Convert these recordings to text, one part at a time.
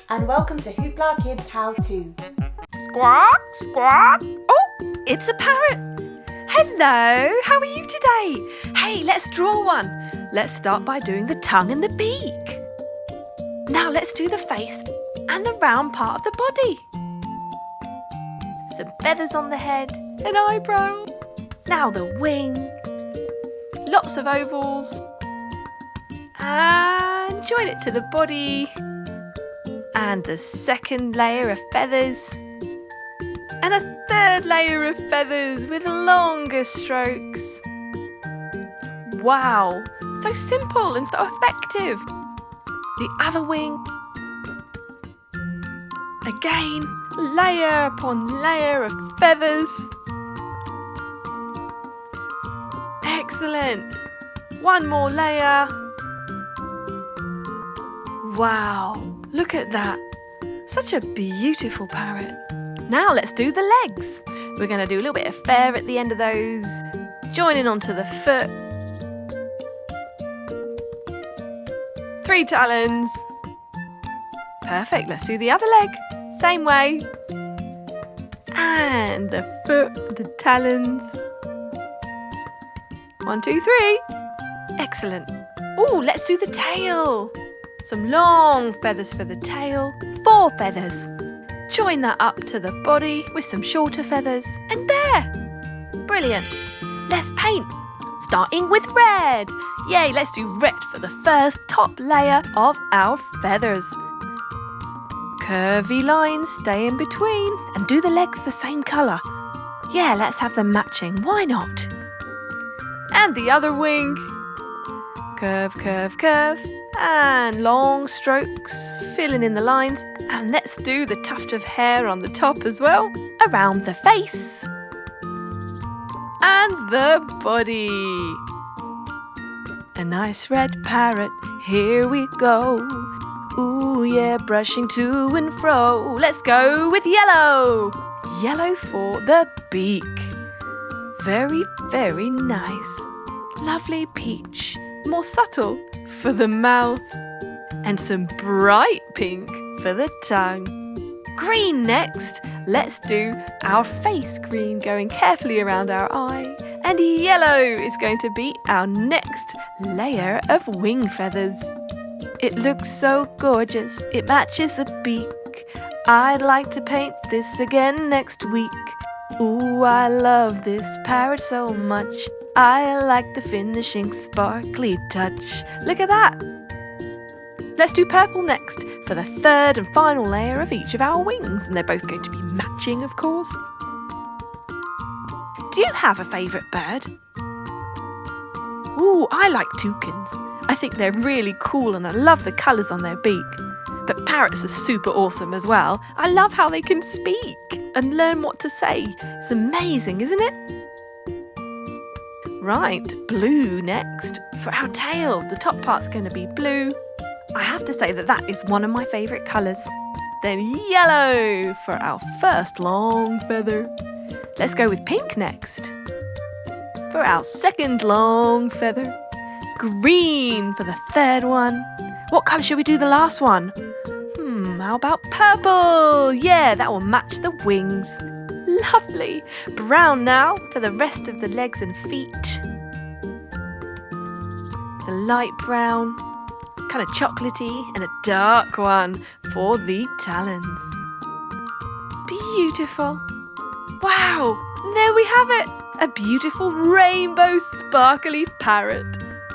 and welcome to HooplaKidz How To. Squawk, squawk. Oh, it's a parrot. Hello, how are you today? Hey, let's draw one. Let's start by doing the tongue and the beak. Now let's do the face and the round part of the body. Some feathers on the head, an eyebrow. Now the wing. Lots of ovals. And join it to the body. And the second layer of feathers. And a third layer of feathers with longer strokes. Wow, so simple and so effective. The other wing. Again, layer upon layer of feathers. Excellent. One more layer. Wow, look at that. Such a beautiful parrot. Now let's do the legs. We're going to do a little bit of fur at the end of those. Joining onto the foot. 3 talons. Perfect, let's do the other leg. Same way. And the foot, the talons. 1, 2, 3. Excellent. Oh, let's do the tail. Some long feathers for the tail. 4 feathers. Join that up to the body with some shorter feathers. And there! Brilliant. Let's paint. Starting with red. Yay, let's do red for the first top layer of our feathers. Curvy lines stay in between and do the legs the same colour. Yeah, let's have them matching. Why not? And the other wing. Curve, curve, curve. And long strokes, filling in the lines. And let's do the tuft of hair on the top as well, around the face. And the body. A nice red parrot, here we go. Ooh yeah, brushing to and fro. Let's go with yellow. Yellow for the beak. Very, very nice. Lovely peach, more subtle for the mouth. And some bright pink for the tongue. Green next. Let's do our face green, going carefully around our eye. And yellow is going to be our next layer of wing feathers. It looks so gorgeous, it matches the beak. I'd like to paint this again next week. Ooh, I love this parrot so much. I like the finishing sparkly touch. Look at that! Let's do purple next for the third and final layer of each of our wings. And they're both going to be matching, of course. Do you have a favourite bird? Ooh, I like toucans. I think they're really cool and I love the colours on their beak. But parrots are super awesome as well. I love how they can speak and learn what to say. It's amazing, isn't it? Right, blue next for our tail. The top part's going to be blue. I have to say that is one of my favourite colours. Then yellow for our first long feather. Let's go with pink next. For our second long feather. Green for the third one. What colour should we do the last one? How about purple? Yeah, that will match the wings. Lovely. Brown now for the rest of the legs and feet. The light brown, kind of chocolatey, and a dark one for the talons. Beautiful. Wow, there we have it. A beautiful rainbow sparkly parrot.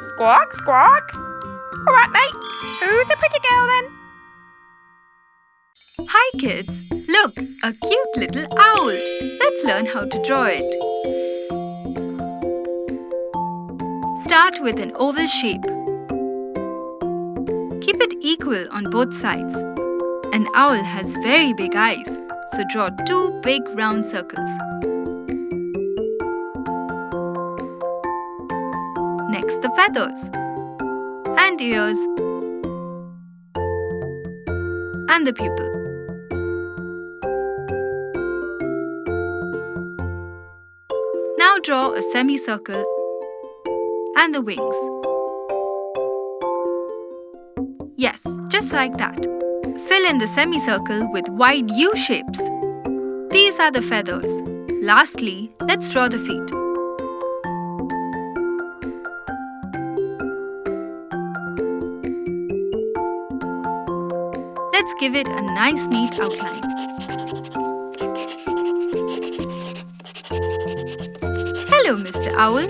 Squawk, squawk. All right, mate. Who's a pretty girl then? Hi kids, look, a cute little owl. Let's learn how to draw it. Start with an oval shape. Keep it equal on both sides. An owl has very big eyes, so draw 2 big round circles. Next, the feathers and ears and the pupil. Now draw a semicircle and the wings. Yes, just like that. Fill in the semicircle with wide U shapes. These are the feathers. Lastly, let's draw the feet. Let's give it a nice neat outline. Hello, Mr. Owl.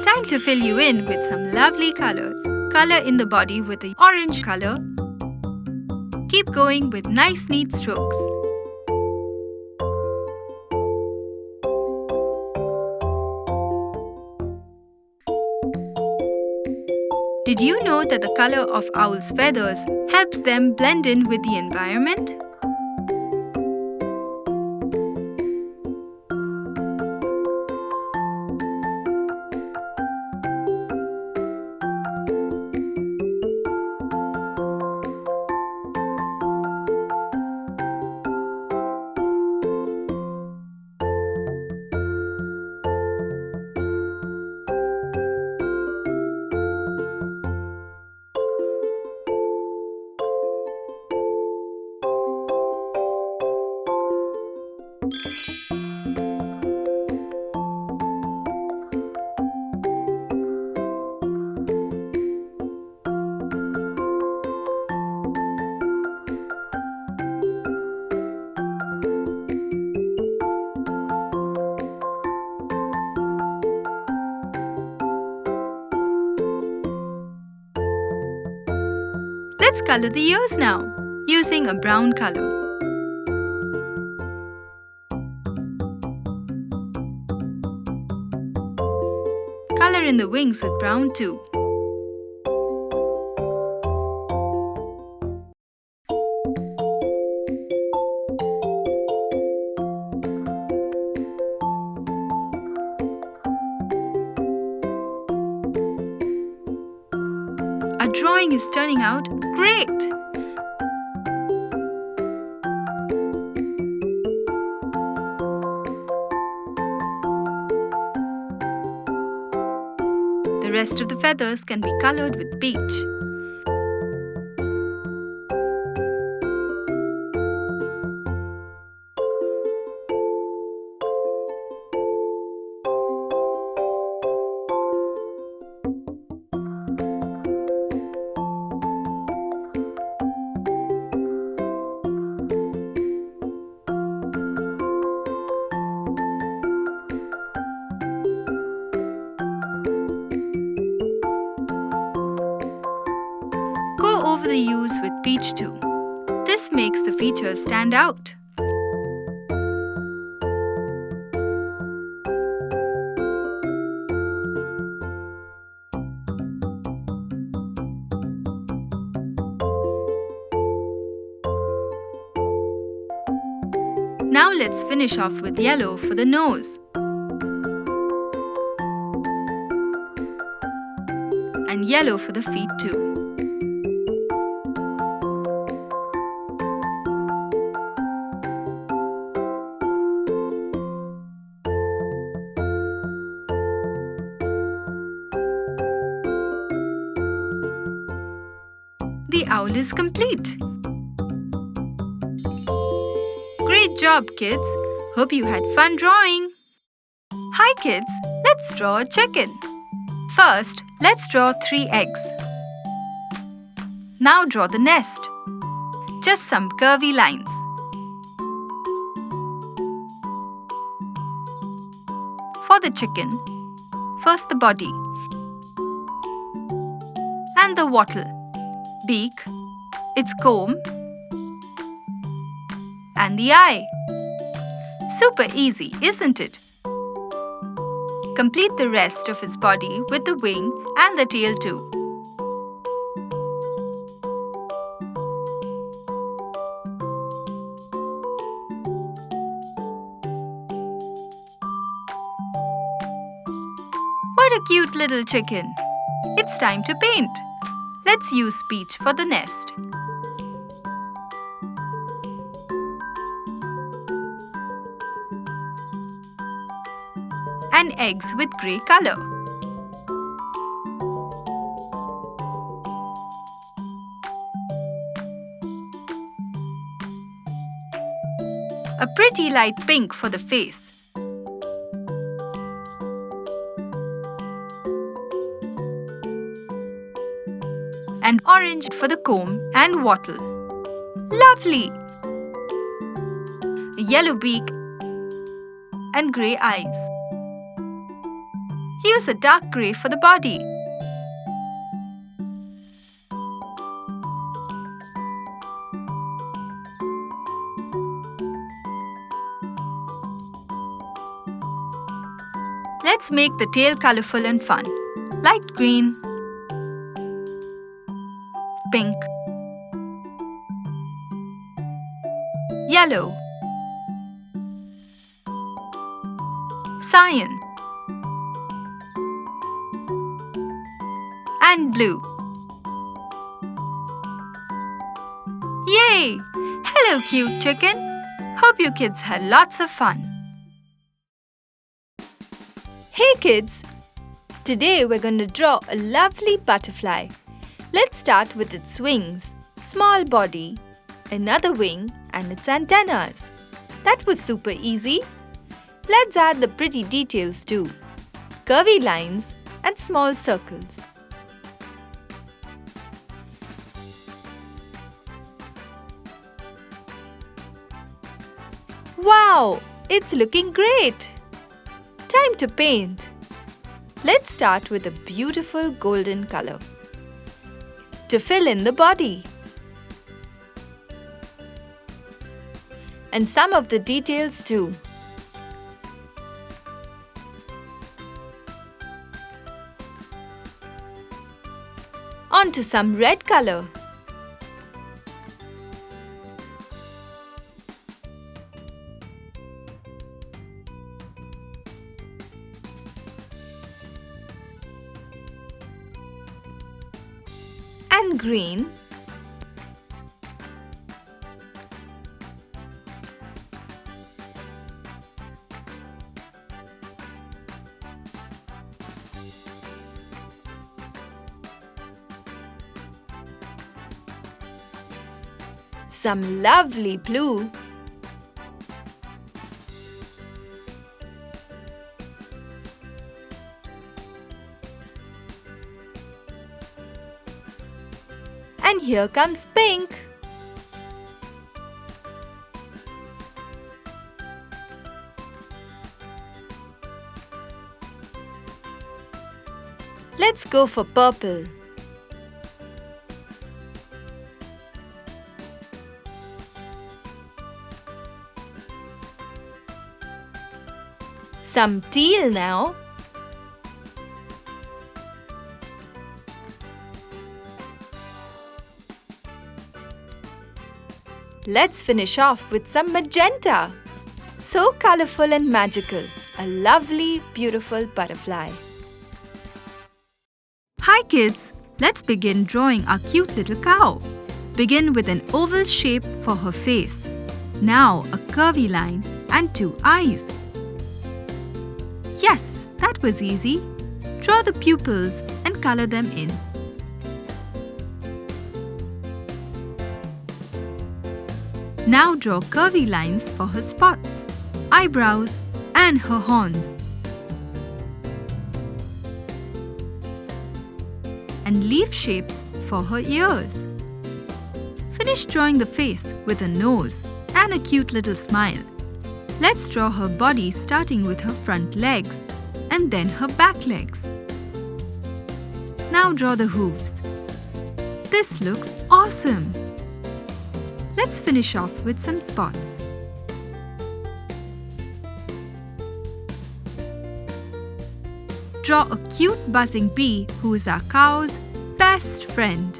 Time to fill you in with some lovely colors. Color in the body with the orange color. Keep going with nice neat strokes. Did you know that the color of owl's feathers helps them blend in with the environment? Let's color the ears now, using a brown color. Color in the wings with brown too. Our drawing is turning out great! The rest of the feathers can be colored with peach. Over the U's with peach too. This makes the features stand out. Now let's finish off with yellow for the nose. And yellow for the feet too. The owl is complete. Great job, kids! Hope you had fun drawing. Hi, kids! Let's draw a chicken. First, let's draw 3 eggs. Now draw the nest. Just some curvy lines. For the chicken, first the body and the wattle, beak, its comb, and the eye. Super easy, isn't it? Complete the rest of its body with the wing and the tail too. What a cute little chicken! It's time to paint. Let's use peach for the nest. And eggs with grey color. A pretty light pink for the face. And orange for the comb and wattle. Lovely! A yellow beak and grey eyes. Use a dark grey for the body. Let's make the tail colourful and fun. Light green, pink, yellow, cyan, and blue. Yay! Hello, cute chicken. Hope you kids had lots of fun. Hey kids! Today we're going to draw a lovely butterfly. Let's start with its wings, small body, another wing and its antennas. That was super easy. Let's add the pretty details too. Curvy lines and small circles. Wow! It's looking great! Time to paint. Let's start with a beautiful golden color to fill in the body. And some of the details too. On to some red color. And green. Some lovely blue. And here comes pink. Let's go for purple. Some teal now. Let's finish off with some magenta. So colorful and magical. A lovely, beautiful butterfly. Hi kids! Let's begin drawing our cute little cow. Begin with an oval shape for her face. Now a curvy line and 2 eyes. Yes, that was easy. Draw the pupils and color them in. Now draw curvy lines for her spots, eyebrows and her horns. And leaf shapes for her ears. Finish drawing the face with a nose and a cute little smile. Let's draw her body starting with her front legs and then her back legs. Now draw the hooves. This looks awesome! Let's finish off with some spots. Draw a cute buzzing bee who is our cow's best friend.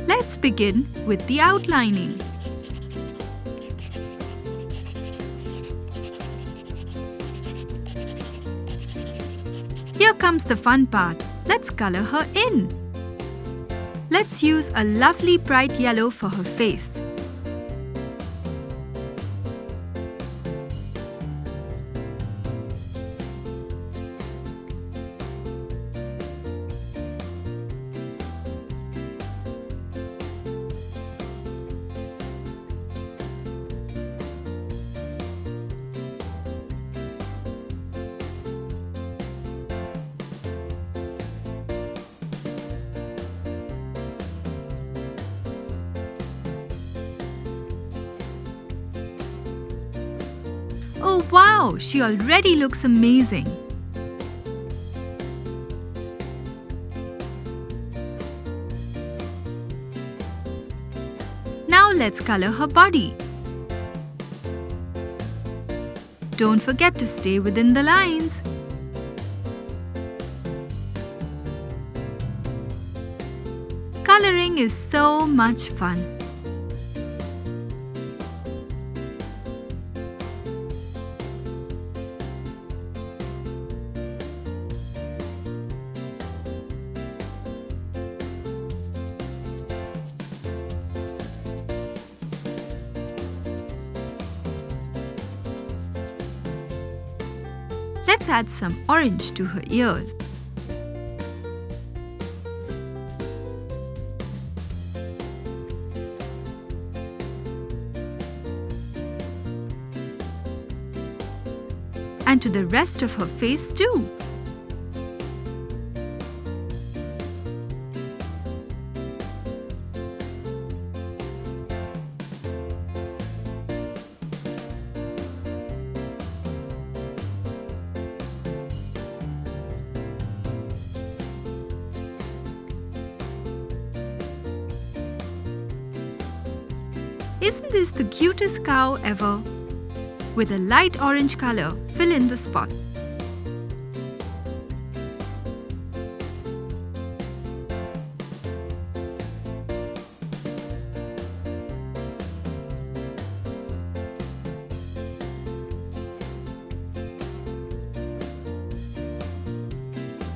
Let's begin with the outlining. Here comes the fun part. Let's color her in. Let's use a lovely bright yellow for her face. Wow, she already looks amazing. Now let's color her body. Don't forget to stay within the lines. Coloring is so much fun. Let's add some orange to her ears. And to the rest of her face too. Isn't this the cutest cow ever? With a light orange color, fill in the spot.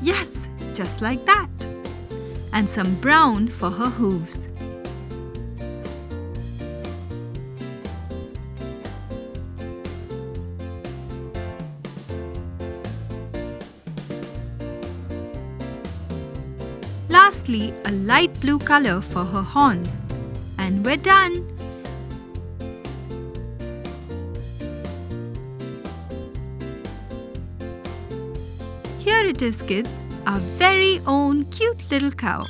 Yes, just like that. And some brown for her hooves. Lastly, a light blue color for her horns. And we're done! Here it is, kids, our very own cute little cow.